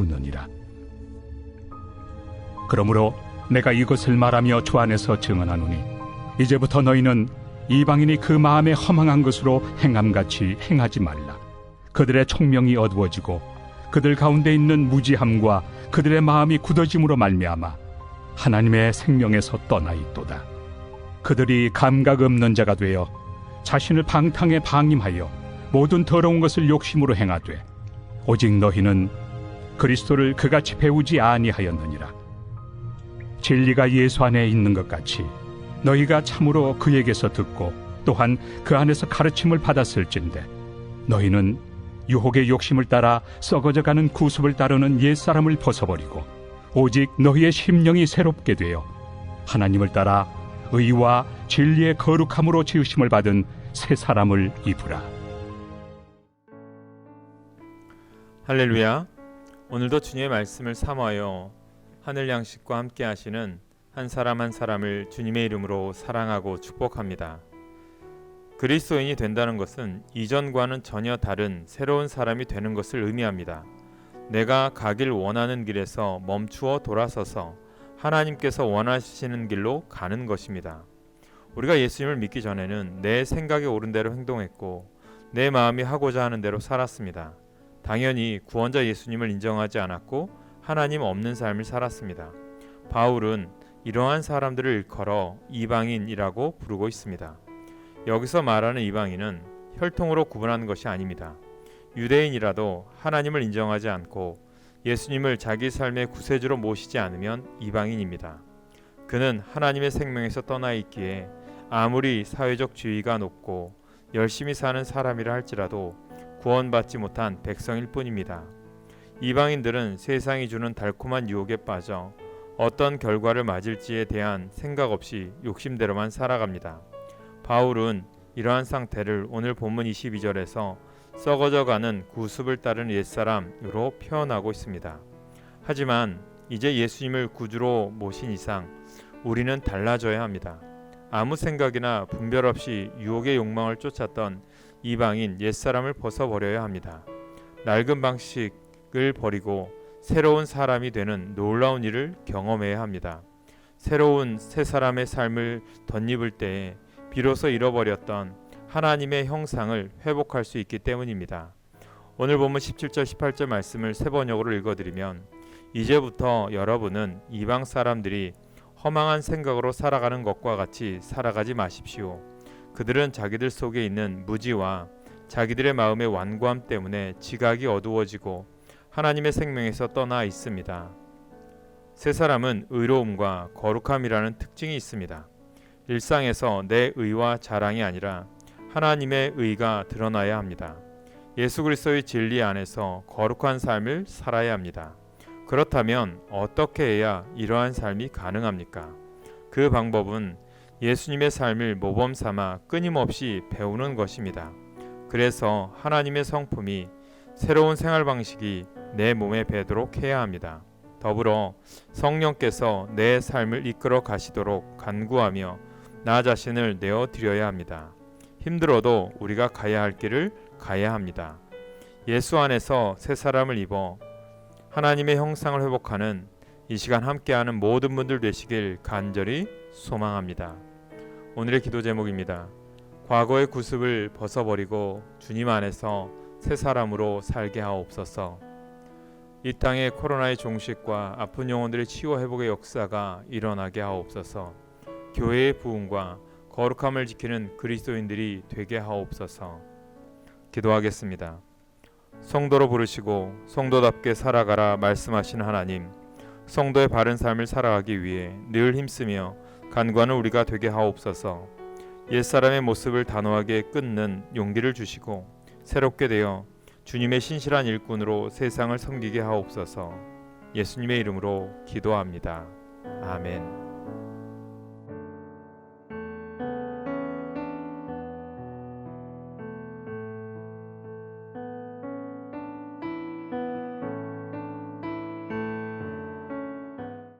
우느니라. 그러므로 내가 이것을 말하며 주 안에서 증언하노니 이제부터 너희는 이방인이 그 마음에 허망한 것으로 행함같이 행하지 말라. 그들의 총명이 어두워지고 그들 가운데 있는 무지함과 그들의 마음이 굳어짐으로 말미암아 하나님의 생명에서 떠나 있도다. 그들이 감각 없는 자가 되어 자신을 방탕에 방임하여 모든 더러운 것을 욕심으로 행하되 오직 너희는 그리스도를 그같이 배우지 아니하였느니라. 진리가 예수 안에 있는 것 같이 너희가 참으로 그에게서 듣고 또한 그 안에서 가르침을 받았을진데 너희는 유혹의 욕심을 따라 썩어져가는 구습을 따르는 옛사람을 벗어버리고 오직 너희의 심령이 새롭게 되어 하나님을 따라 의와 진리의 거룩함으로 지으심을 받은 새 사람을 입으라. 할렐루야. 오늘도 주님의 말씀을 사모하여 하늘 양식과 함께 하시는 한 사람 한 사람을 주님의 이름으로 사랑하고 축복합니다. 그리스도인이 된다는 것은 이전과는 전혀 다른 새로운 사람이 되는 것을 의미합니다. 내가 가길 원하는 길에서 멈추어 돌아서서 하나님께서 원하시는 길로 가는 것입니다. 우리가 예수님을 믿기 전에는 내 생각에 옳은 대로 행동했고 내 마음이 하고자 하는 대로 살았습니다. 당연히 구원자 예수님을 인정하지 않았고 하나님 없는 삶을 살았습니다. 바울은 이러한 사람들을 일컬어 이방인이라고 부르고 있습니다. 여기서 말하는 이방인은 혈통으로 구분하는 것이 아닙니다. 유대인이라도 하나님을 인정하지 않고 예수님을 자기 삶의 구세주로 모시지 않으면 이방인입니다. 그는 하나님의 생명에서 떠나 있기에 아무리 사회적 지위가 높고 열심히 사는 사람이라 할지라도 구원받지 못한 백성일 뿐입니다. 이방인들은 세상이 주는 달콤한 유혹에 빠져 어떤 결과를 맞을지에 대한 생각 없이 욕심대로만 살아갑니다. 바울은 이러한 상태를 오늘 본문 22절에서 썩어져가는 구습을 따른 옛사람으로 표현하고 있습니다. 하지만 이제 예수님을 구주로 모신 이상 우리는 달라져야 합니다. 아무 생각이나 분별 없이 유혹의 욕망을 쫓았던 이방인 옛사람을 벗어버려야 합니다. 낡은 방식을 버리고 새로운 사람이 되는 놀라운 일을 경험해야 합니다. 새로운 새 사람의 삶을 덧입을 때에 비로소 잃어버렸던 하나님의 형상을 회복할 수 있기 때문입니다. 오늘 본문 17절 18절 말씀을 세 번역으로 읽어드리면 이제부터 여러분은 이방 사람들이 허망한 생각으로 살아가는 것과 같이 살아가지 마십시오. 그들은 자기들 속에 있는 무지와 자기들의 마음의 완고함 때문에 지각이 어두워지고 하나님의 생명에서 떠나 있습니다. 새 사람은 의로움과 거룩함이라는 특징이 있습니다. 일상에서 내 의와 자랑이 아니라 하나님의 의가 드러나야 합니다. 예수 그리스도의 진리 안에서 거룩한 삶을 살아야 합니다. 그렇다면 어떻게 해야 이러한 삶이 가능합니까? 그 방법은 예수님의 삶을 모범 삼아 끊임없이 배우는 것입니다. 그래서 하나님의 성품이 새로운 생활 방식이 내 몸에 배도록 해야 합니다. 더불어 성령께서 내 삶을 이끌어 가시도록 간구하며 나 자신을 내어 드려야 합니다. 힘들어도 우리가 가야 할 길을 가야 합니다. 예수 안에서 새 사람을 입어 하나님의 형상을 회복하는 이 시간 함께하는 모든 분들 되시길 간절히 소망합니다. 오늘의 기도 제목입니다. 과거의 구습을 벗어버리고 주님 안에서 새 사람으로 살게 하옵소서. 이 땅에 코로나의 종식과 아픈 영혼들의 치유 회복의 역사가 일어나게 하옵소서. 교회의 부흥과 거룩함을 지키는 그리스도인들이 되게 하옵소서. 기도하겠습니다. 성도로 부르시고 성도답게 살아가라 말씀하신 하나님, 성도의 바른 삶을 살아가기 위해 늘 힘쓰며 간구하는 우리가 되게 하옵소서. 옛사람의 모습을 단호하게 끊는 용기를 주시고 새롭게 되어 주님의 신실한 일꾼으로 세상을 섬기게 하옵소서. 예수님의 이름으로 기도합니다. 아멘.